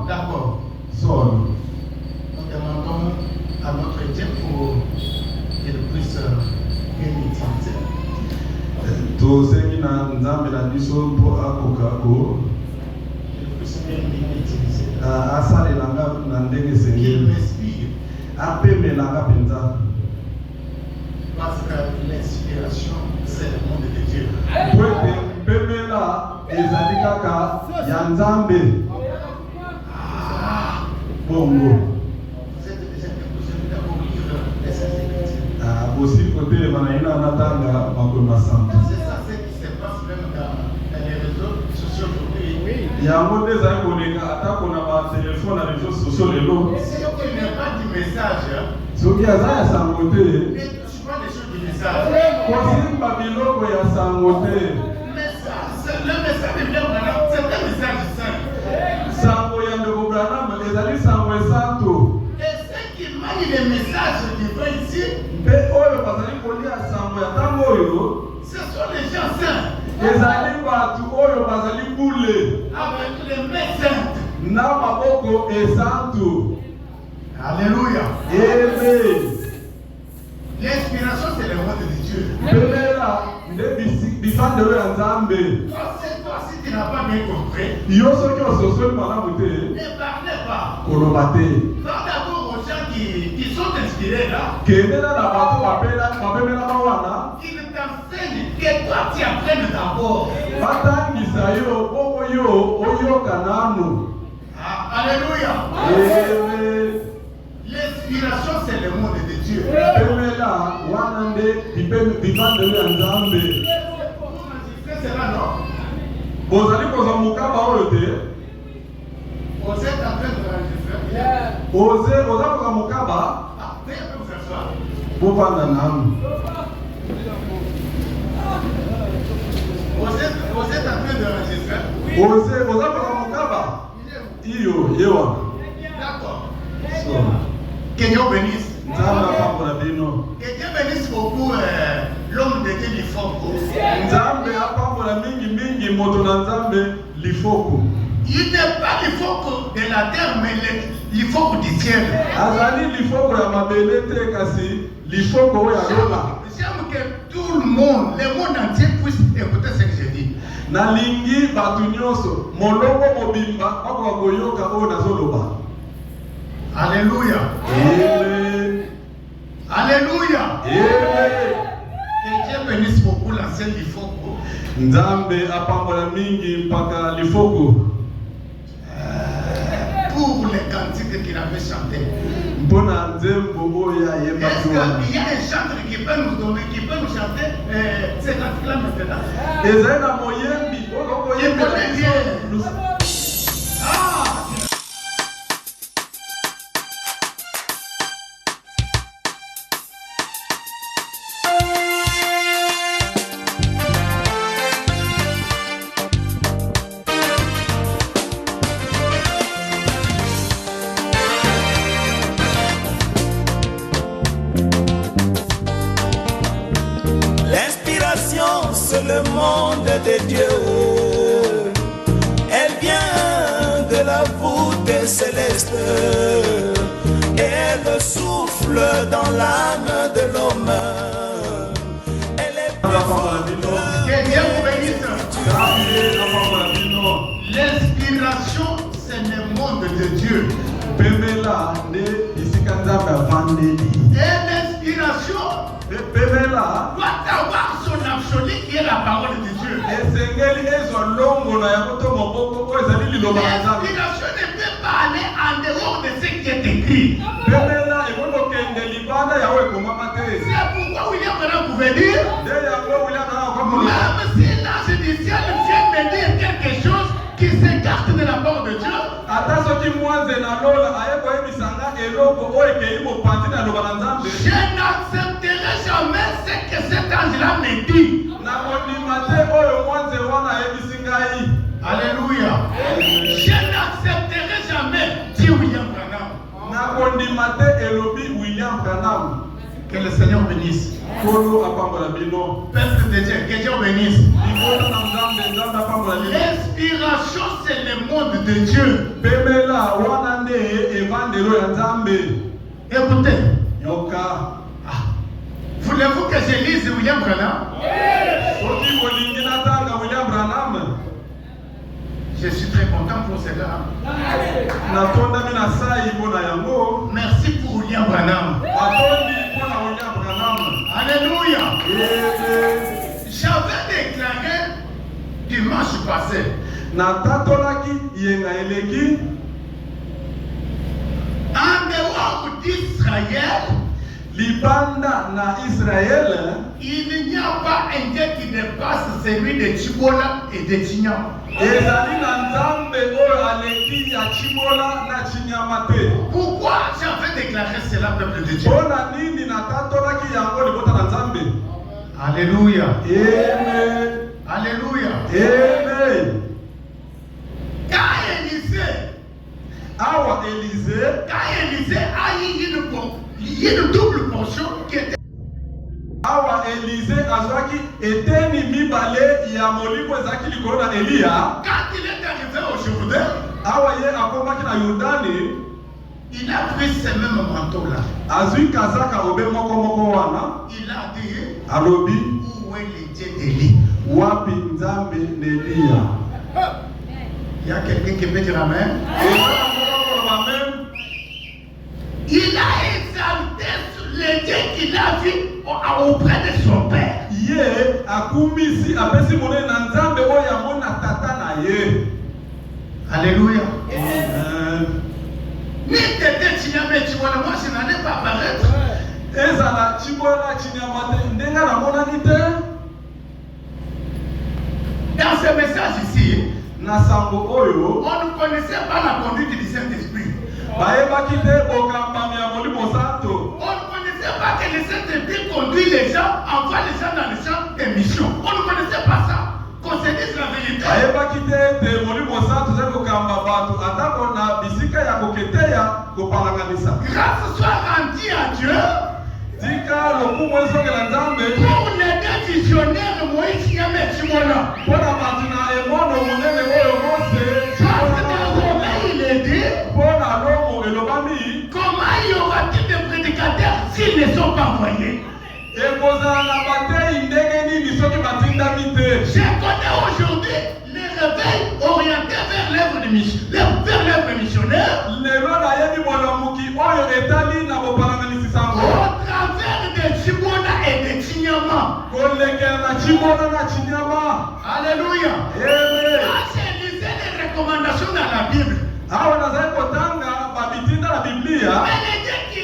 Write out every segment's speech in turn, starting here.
D'accord. Nous demandons à notre Dieu pour qu'il puisse bien l'utiliser. Qu'il puisse bien l'utiliser. Qu'il m'inspire. Parce que l'inspiration, c'est le monde de Dieu. Bongo. Vous êtes déjà déposé d'abord lire les Saintes Écritures. C'est ça ce qui se passe même dans les réseaux sociaux aujourd'hui. Si tu n'as pas du message, ne touche pas les choses du message. Le message de Dieu, c'est un message saint. Et ceux qui manient les messages divins ici, ce sont les gens saints. Avec les mains saintes. Alléluia. L'inspiration, c'est le monde de Dieu. Toi, si tu n'as pas bien compris, ne parlez pas. Va d'abord aux gens qui sont inspirés là, qui t'enseignent, que toi tu apprennes d'abord. Alléluia. L'inspiration, c'est le monde de Dieu. C'est là, non? Vous êtes en train de enregistrer. Vous êtes en train d'enregistrer. D'accord. Que Dieu bénisse. Que Dieu bénisse beaucoup l'homme de Dieu Lifoko. Il n'est pas l'Ifoko de la terre, mais l'Ifoko du ciel. J'aime que tout le monde entier puisse écouter ce que je dis. Alléluia. Alléluia. Que Dieu bénisse beaucoup l'ancien Lifoko. Pour les cantiques qu'il avait chantés. Est-ce qu'il y a un chanteur qui peut nous donner, qui peut nous chanter ces cantiques-là maintenant? C'est le monde de Dieu. Elle vient de la voûte céleste. Elle souffle dans l'âme de l'homme. Elle est plus forte. Que Dieu vous bénisse. L'inspiration, c'est le monde de Dieu. Et l'inspiration doit avoir son absolu qui est la parole de Dieu. L'inspiration ne peut pas aller en dehors de ce qui est écrit. C'est pourquoi William Branham pouvait dire, même si l'ange du ciel vient me dire quelque chose qui s'écarte de la parole de Dieu, je n'accepterai jamais ce que cet ange-là me dit. Alléluia. Je n'accepterai jamais, dit William Branham. Que le Seigneur bénisse. Peuple de Dieu, que Dieu bénisse. L'inspiration, c'est de Dieu. Écoutez. Voulez-vous que je lise William Branham? Je suis très content pour cela. Merci pour William Branham. Alléluia. J'avais déclaré dimanche passé. En dehors d'Israël, Libanda na Israël, il n'y a pas un Dieu qui dépasse celui de Chibola et de Chinyama. Pourquoi j'avais déclaré cela, peuple de Dieu? Alléluia. Amen. Alléluia. Amen. Quand Élisée a eu une double portion qui était. Awa Élisée azwaki eteni mibale ya moliko ezaki likolo na Elia. Quand il est arrivé au Jourdain, awa ye akomaki na Yordani, il a pris ce même manteau là. Azui kazaka obe moko wana. Il a dit alobi, où est le Dieu d'Élie? Wapi nzambe n'Elia? Il y a quelqu'un qui peut dire amen. Il a exalté le Dieu qu'il a vu auprès de son père. Ye akumisi apesi mone na nzambe oya mona tata na ye. Alléluia. Amen. Ni tete chinyame chiwana, moi je n'allais pas apparaître. Ezala chiwana chinyamate ndenga na mona nite. Dans ce message ici, na sango oyo, on ne connaissait pas la conduite du Saint-Esprit. On ne connaissait pas que le Saint-Esprit conduit les gens, envoie les gens dans les champs des missions. On ne connaissait pas ça. Qu'on se dise la vérité. Grâce soit rendue à Dieu pour l'aider visionnaire Moïse Yame Chimola. Il est dit, comment y aura-t-il de prédicateurs s'ils ne sont pas envoyés? Je connais aujourd'hui les réveils orientés vers l'œuvre missionnaire au travers de Chimona et de Chinyama. Alléluia. Quand j'ai lu les recommandations dans la Bible, mais les dieux qui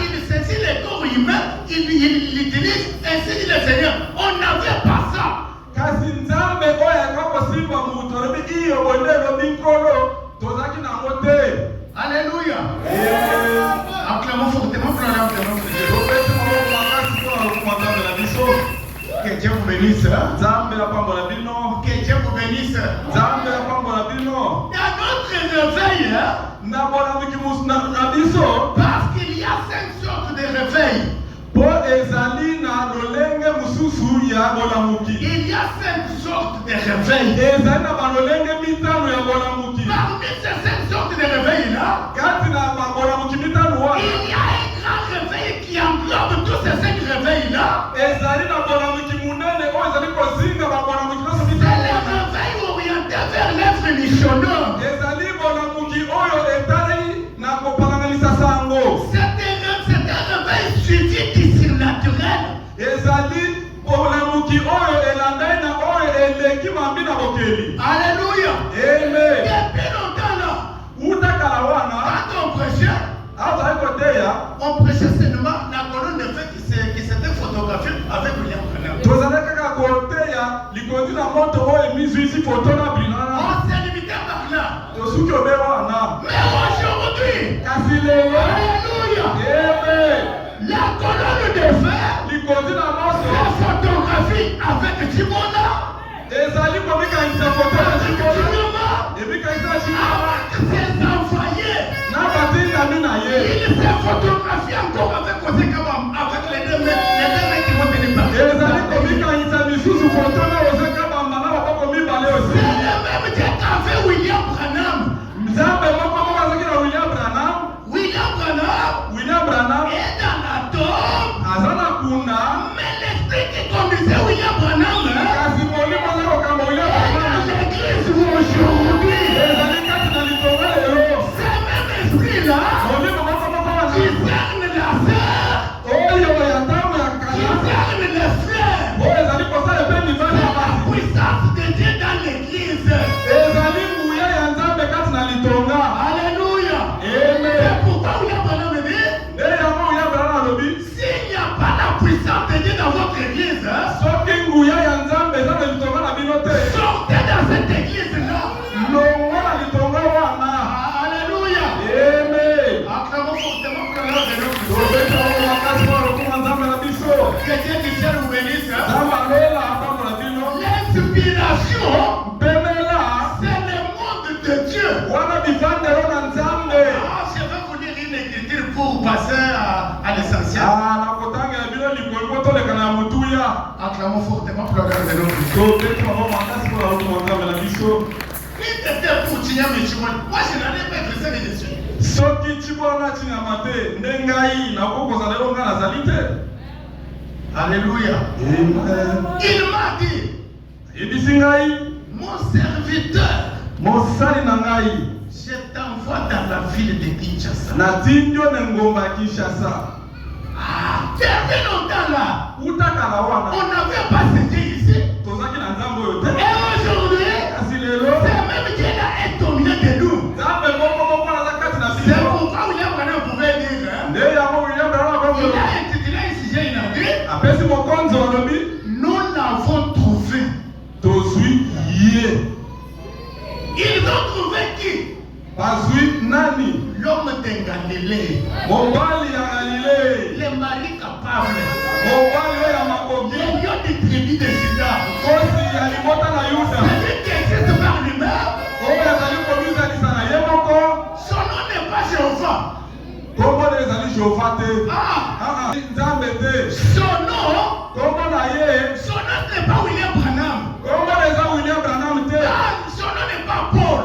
il saisit les corps humains, il utilise, ainsi dit le Seigneur. On n'avait pas ça. Alléluia. Acclamons fortement pour la que Dieu vous bénisse. Que Dieu vous bénisse. Dans notre réveil, parce qu'il y a 5 sortes de réveils. Il y a 5 sortes de réveils. Parmi ces 5 sortes de réveils-là, il y a un grand réveil qui englobe tous ces 5 réveils-là. C'est le réveil orienté vers l'œuvre missionnaire. C'est un réveil suivi du surnaturel. Alléluia. Amen. Depuis longtemps là, quand on prêchait, on prêchait seulement la colonne de feu qui s'était photographiée avec William Branham. On s'est limité par là. Mais aujourd'hui, alléluia, la colonne de feu, la photographie avec Chimona, avec ses envoyés, il s'est photographié encore avec les deux mecs qui vont tenir par. C'est le même Dieu qu'avait William Branham. Que Dieu te serve ou bénisse. L'inspiration, c'est le monde de Dieu. Ah, je vais vous lire une écriture pour passer à l'essentiel. Acclamons fortement pour la grâce de notre Dieu. Moi, je n'allais pas être ça que je suis. Alléluia. Il m'a dit, mon serviteur, je t'envoie dans la ville de Kinshasa. Ah, depuis longtemps là, on n'avait pas cédé ici. Et aujourd'hui, c'est même Dieu là est au milieu de nous. C'est pourquoi William Branham pouvait dire, il a intitulé un sujet inaudit. Nous l'avons trouvé. Ils ont trouvé qui? L'homme de Galilée. Les maris capables. Les lions de tribu de Juda. Celui qui existe par lui-même. Son nom n'est pas Jéhovah. Son nom n'est pas William Branham. Son nom n'est pas Paul.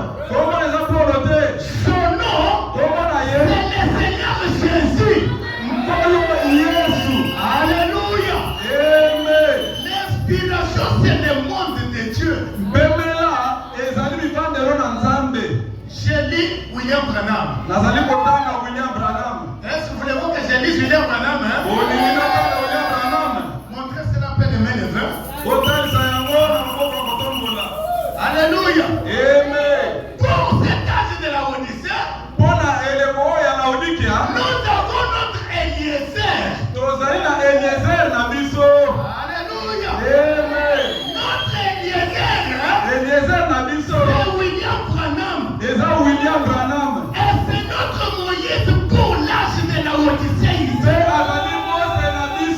Son nom, c'est le Seigneur Jésus. Alléluia. L'inspiration, c'est le monde de Dieu. Je lis William Branham. Est-ce que vous voulez que je lise William Branham? Montrez cela un peu de main levée. Alléluia. Pour cet âge de la Odyssée, nous avons notre Eliezer. Alléluia. Notre Eliezer, c'est William Branham. Et c'est notre Moïse pour l'âge de la Odyssée ici.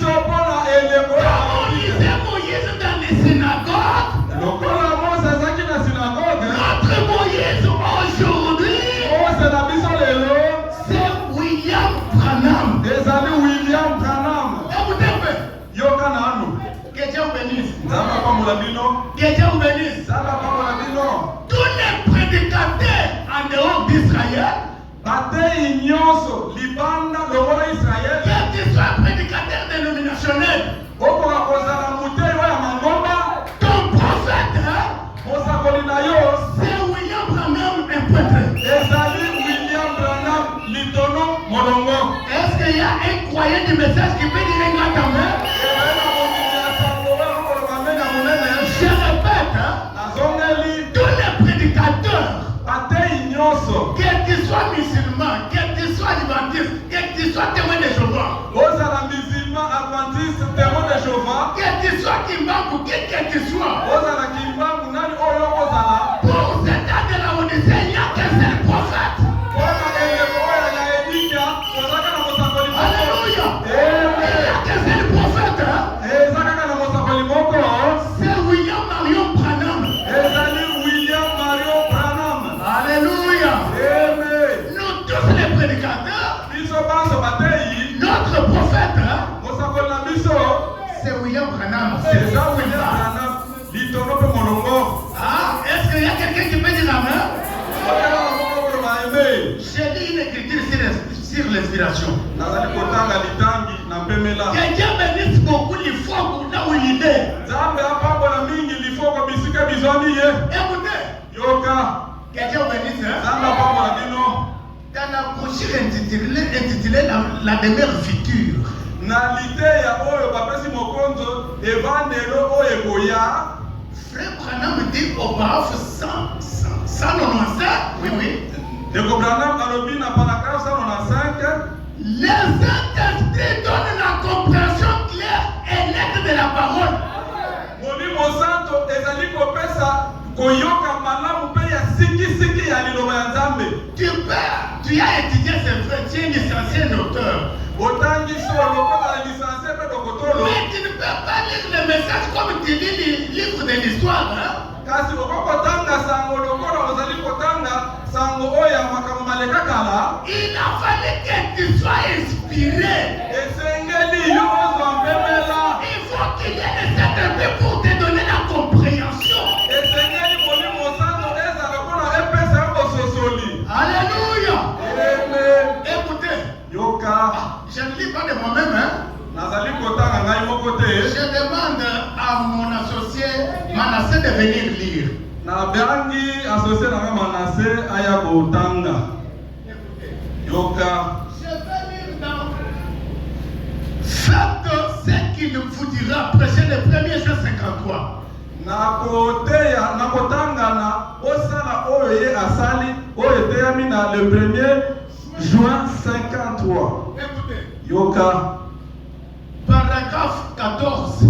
Comme on lisait Moïse dans les synagogues, notre Moïse aujourd'hui, c'est William Branham. Que Dieu vous bénisse. Que Dieu vous bénisse. Tous les prédicateurs en dehors d'Israël, qu'ils soient prédicateurs dénominationnels, ton prophète, c'est William Branham, un prêtre. Est-ce qu'il y a un croyant du message qui peut dire un grand amen? Je répète, tous les prédicateurs, quels qu'ils soient musulmans, quels qu'ils soient adventistes, quels qu'ils soient témoins de Jéhovah, quels qu'ils soient Kimbangu, quels qu'ils soient, pour cet âge de la Odyssée, il n'y a qu'un seul prophète. Alléluia. Il n'y a qu'un seul prophète. C'est William Marion Branham. Alléluia. Nous tous les prédicateurs, notre prophète, c'est William Branham. C'est ça, William. Ah, est-ce qu'il y a quelqu'un qui peut dire amen? J'ai lu une écriture sur l'inspiration. Que Dieu bénisse beaucoup les fois là où il est. Écoutez. Que Dieu bénisse. Dans la brochure intitulée La demeure future. Frère Branham dit au Baaf 197. Oui. Le Saint-Esprit donne la compréhension claire et nette de la parole. Tu as étudié, c'est vrai, tu es licencié docteur. moto. Mais tu ne peux pas lire le message comme tu lis les livres de l'histoire. Hein? Kasi okokotanga sango lokola ozali kotanga sango oya makambo maleka kala. Il a fallu que tu sois inspiré. Esengeli yo ozwa mpemela. Il faut qu'il y ait des certitudes pour te donner la compréhension. Esengeli molimo santo eza lokola epesa yo bososoli. Alléluia. Amen. Écoutez, Yoka. je ne lis pas de moi-même. Hein? Nazali kotanga ngai moko te. Je demande à mon associé Manassé de venir lire. Na bangi associé na Manassé aya kotanga. Yoka. Je vais lire dans Faites ce qu'il vous dira, prêchez le 1er juin 53. Nakoteya nakotanga na osala oyo ye asali oyo eteyami na le 1er juin 53. Écoutez. Yoka. Paragraphe 14.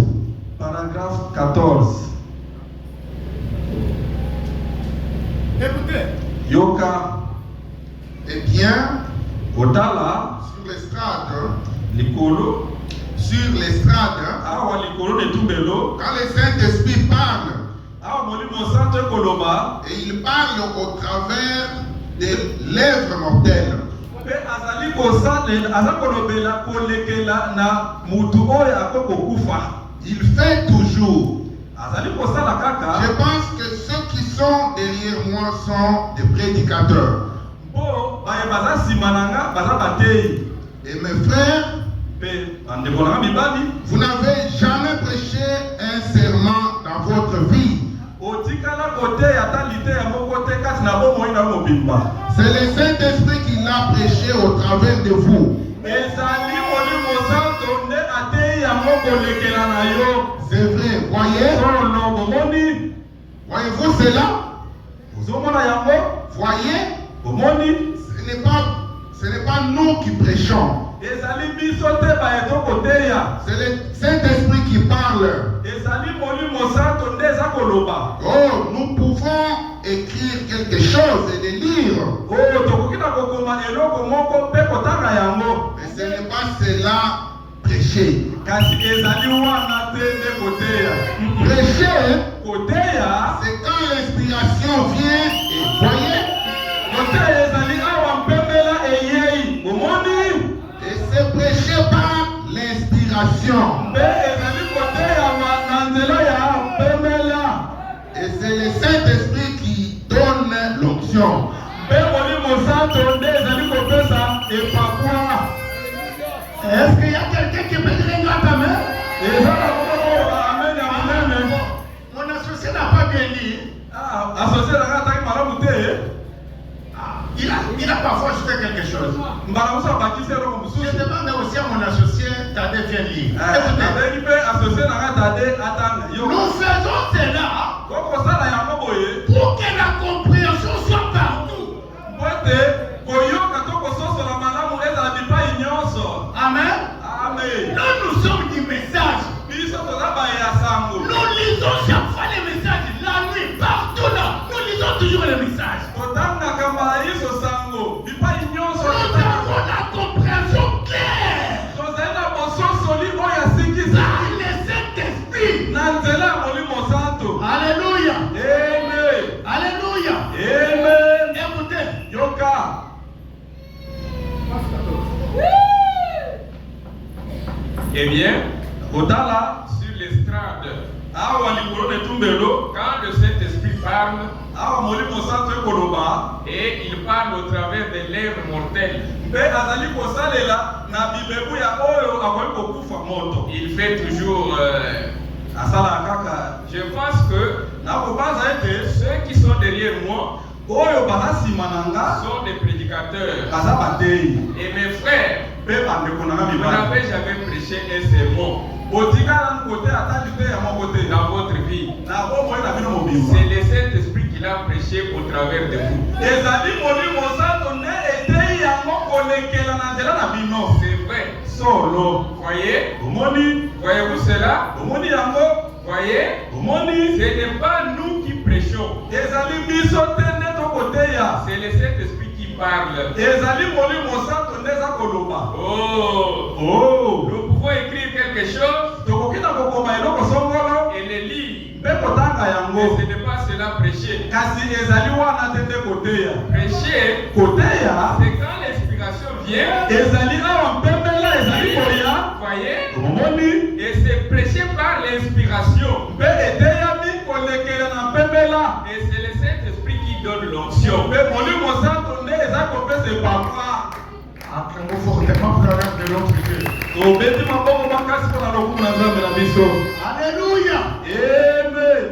Paragraphe 14. Écoutez. Yoka. Eh bien, Otala. sur l'estrade, Likolo. sur l'estrade, Awa likolo ne tumbelo. quand le Saint-Esprit parle, Awa molimo santo ekoloba. et il parle au travers des lèvres mortelles. Pe azali kosalela aza kolobela kolekela na mutu oyo akokokufa. Il fait toujours. Azali kosala kaka. Je pense que ceux qui sont derrière moi sont des prédicateurs. Po baye baza nsima na nga baza bateyi. Et mes frères, Pe bandeko na nga mibali. vous n'avez jamais prêché un serment dans votre vie. Otikala koteya ata liteya moko te kati na bomoi na mobimba. C'est le Saint-Esprit qui l'a prêché au travers de vous. Ezali molimo santo nde ateyi yango kolekela na yo. C'est vrai, voyez? Solo bomoni. Voyez-vous cela? Ozomona yango. Voyez? Bomoni. Ce n'est pas nous qui prêchons. Ezali biso te baye tokoteya. C'est le Saint-Esprit qui parle. Ezali molimo santo nde eza koloba. Oh, nous pouvons écrire quelque chose et le lire. Oh, tokoki na kokoma eloko moko mpe kotanga yango. Mais ce n'est pas cela prêcher. Kasi ezali wana te nde koteya. Prêcher, Koteya. c'est quand l'inspiration vient et voyez. Koteya ezali awa mpemela eyei. Omoni. Et c'est prêcher par l'inspiration. Mpe ezali koteya na nzela ya mpemela. Et c'est le Saint-Esprit qui donne l'onction. Mpe molimo santo nde ezali kopesa epakwa. Est-ce qu'il y a quelqu'un qui peut dire à ta main? Ezala koko amen ya monene. Mon associé n'a pas bien lu. Associé na nga ataki malamu te. Il a parfois ajouté quelque chose. Mbala musa bakisi eloko mosusu. Je demande aussi à mon associé Tadé vient lire. Écoutez, Abengi mpe associé na nga Tade atanga. nous faisons cela Kokosala yango boye. pour que la compréhension soit partout. Po ete koyoka to kososola malamu ezala bipai nyonso. Amen. Amen. Nous sommes du message. Biso toza baye ya sango. Nous lisons chaque fois les messages. La nuit, partout là. Nous lisons toujours les messages. Totangaka mbala yiso sango. Bipai nyonso. Nous avons la compréhension claire. Tozali na bososoli oyo asikisi. Par le Saint-Esprit. Na nzela ya molimo santo. Alléluia. Amen. Alléluia. Amen. Écoutez. Yoka. Eh bien, Kotala. sur l'estrade, Awa likolo ne tumbelo. quand le Saint-Esprit parle, Awa molimo santo ekoloba. et il parle au travers des lèvres mortelles, Mpe azali kosalela na bibebu ya oyo akoki kokufa moto. il fait toujours... Asala kaka. je pense que Nakobanza ete ceux qui sont derrière moi oyo baza nsima na nga sont des prédicateurs. baza bateyi. Et mes frères, Mpe bandeko na nga vous mibali. n'avez jamais prêché un sermon Botikala nkote ata lite ya moko te. dans votre vie. Na bomoi na bino mobimba. C'est le Saint-Esprit qui l'a prêché au travers de vous. Ezali molimo santo nde eteyi yango kolekela na nzela na bino. C'est vrai. Solo. Voyez? Omoni. Voyez-vous cela? Omoni yango. Voyez? Omoni. Ce n'est pas nous qui prêchons. Ezali biso te nde tokoteya. C'est le Saint-Esprit qui parle. Ezali molimo santo nde eza koloba. Oh! Oh. Nous pouvons écrire quelque chose koloba eloko songolo et les lire. mpe kotanga yango. Mais ce n'est pas cela prêcher. Kasi ezali wana te nde koteya. Prêcher, Koteya c'est quand l'inspiration vient. ezali awa mpembela ezali koya. Vous voyez? Omoni Et c'est prêché par l'inspiration. mpe eteyami kolekela na mpembela. Et c'est le Saint-Esprit qui donne l'onction. Mpe molimo santo nde eza kopesa epapa. Acclamons fortement pour la reine de notre Dieu. Tobeti maboko makasi mpona lokumu na Nzambe na biso. Alléluia. Amen.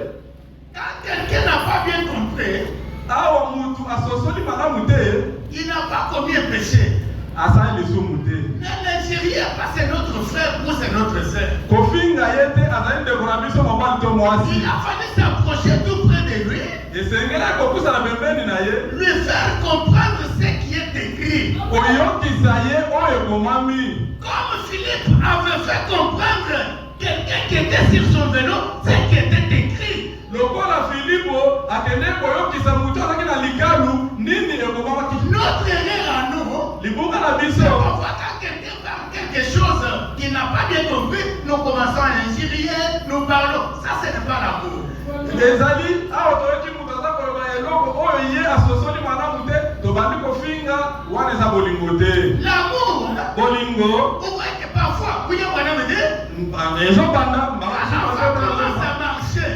Quand quelqu'un n'a pas bien compris, Awa mutu asosoli malamu te, il n'a pas commis un péché. asali lisumu te. Ne l'ingériez pas, c'est notre frère ou c'est notre sœur. Kofinga ye te azali ndeko na biso mobali to mwasi. Il a fallu s'approcher tout près de lui, Esengeli kokusa na pembeni na ye, lui faire comprendre ce qui est écrit. koyokisa ye oyo ekomami. Comme Philippe avait fait comprendre quelqu'un qui était sur son vélo, ce qui était écrit. Lokola Filipo akende koyokisa mutu azalaki na likalu nini ekomamaki. Notre erreur à nous, Libunga na biso. c'est parfois quand quelqu'un parle quelque chose qu'il n'a pas bien compris, nous commençons à injurier, nous parlons. Ça, ce n'est pas l'amour. Ezali awa toyoki mutu aza koloba eloko oyo ye asosoli malamu te, tobandi kofinga wana eza bolingo te. L'amour, Bolingo vous voyez que parfois, vous voyez, me dit, ezobanda alors ça commence à marcher.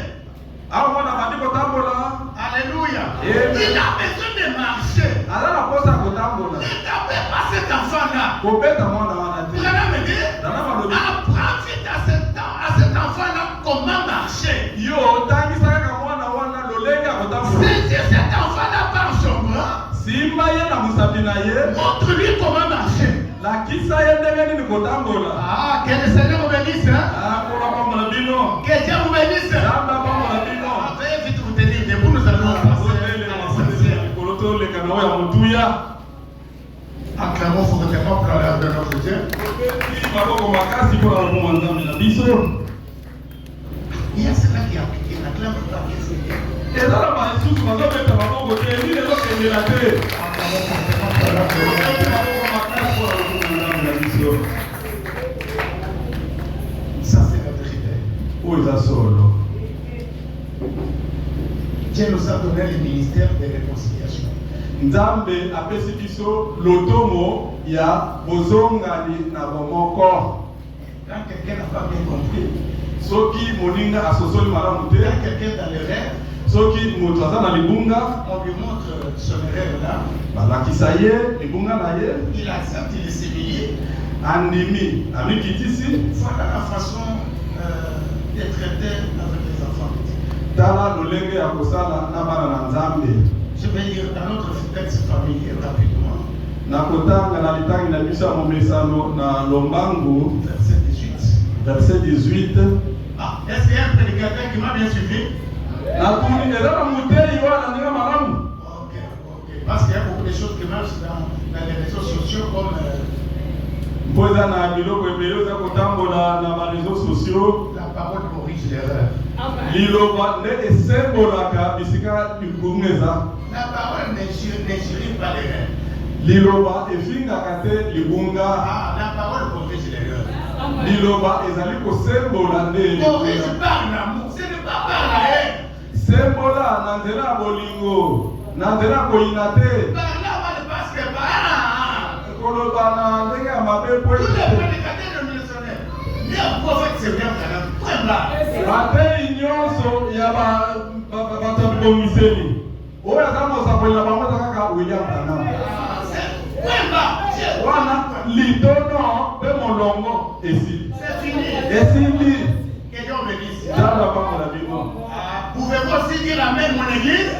awa mwana abandi kotambola. Alléluia. Amen. Il a besoin de marcher. aza na posa ya kotambola. Ne tapez pas cet enfant-là. kobeta mwana wana te. Vous allez me dire, Nana malobi. apprends vite à cet enfant-là comment marcher. Yo tangisaka ka mwana wana lolenge ya kotambola. Saisir cet enfant-là par son bras, Simba ye na musapi na ye. montre-lui comment marcher. Lakisa ye ndenge nini kotambola. Ah, que le Seigneur vous bénisse. Hein? Akola pambola bino. Que Dieu vous bénisse. Nzambe pambola bino. Ah, veuillez vite vous tenir debout, nous allons passer à la Sainte Seigneur. Likolo toleka na oyo ya motuya. Acclamons fortement pour la gloire de notre Dieu. Tobeti maboko makasi mpona lokumu ya Nzambe na biso. Il y a cela qui acclame pas. Qu'est-ce qu'il y a? eza na basusu bazobeta maboko te nini ezokendela te. Acclamons fortement pour la gloire de notre Tobeti Dieu. maboko makasi mpona lokumu ya Nzambe na biso. Ça, c'est la vérité. Oyo eza solo. Dieu nous a donné le ministère de réconciliation. Nzambe apesi biso lotomo ya bozongani na bomoko. Quand quelqu'un n'a pas bien compris, Soki moninga asosoli malamu te, quand quelqu'un dans le rêve, soki moto aza na libunga, on lui montre son rêve là, balakisa ye libunga na ye, il accepte, il s'humilie. andimi amikitisi. Voilà la façon de traiter avec les enfants. Tala lolenge ya kosala na bana na Nzambe. Je vais lire dans notre texte familier rapidement, Na kotanga na litangi na biso ya momesano na Lombangu, verset 18. verset 18. Ah, est-ce qu'il y a un prédicateur qui m'a bien suivi? Natuni eza na mutei wana ndenge malamu. Ok. Parce qu'il y a beaucoup de choses qui marchent dans les réseaux sociaux comme Mpo eza na biloko ebele eza kotambola na bareseau sociaux. la parole corrige l'erreur. Liloba nde esembolaka bisika libunga eza. La parole n'injurie pas les rêves. Liloba efingaka te libunga. Ah, la parole corrige l'erreur. Liloba ezali kosembola nde Corrige par l'amour, ce n'est pas par la haine. sembola na nzela ya bolingo, na nzela ya koyina te. Par là, on ne passe que par Koloba na ndenge ya mabe po tous les prédicateurs de missionnaires. Les prophètes, c'est bien quand même. Point là. batei nyonso ya bato ya bibomiseli oyo aza mosakoli na bango eza kaka William Branham. Point là. Wana litono mpe molongo esili. C'est fini. Esili Que Dieu bénisse. tala pambola bino. Pouvez-vous aussi dire amen, mon église?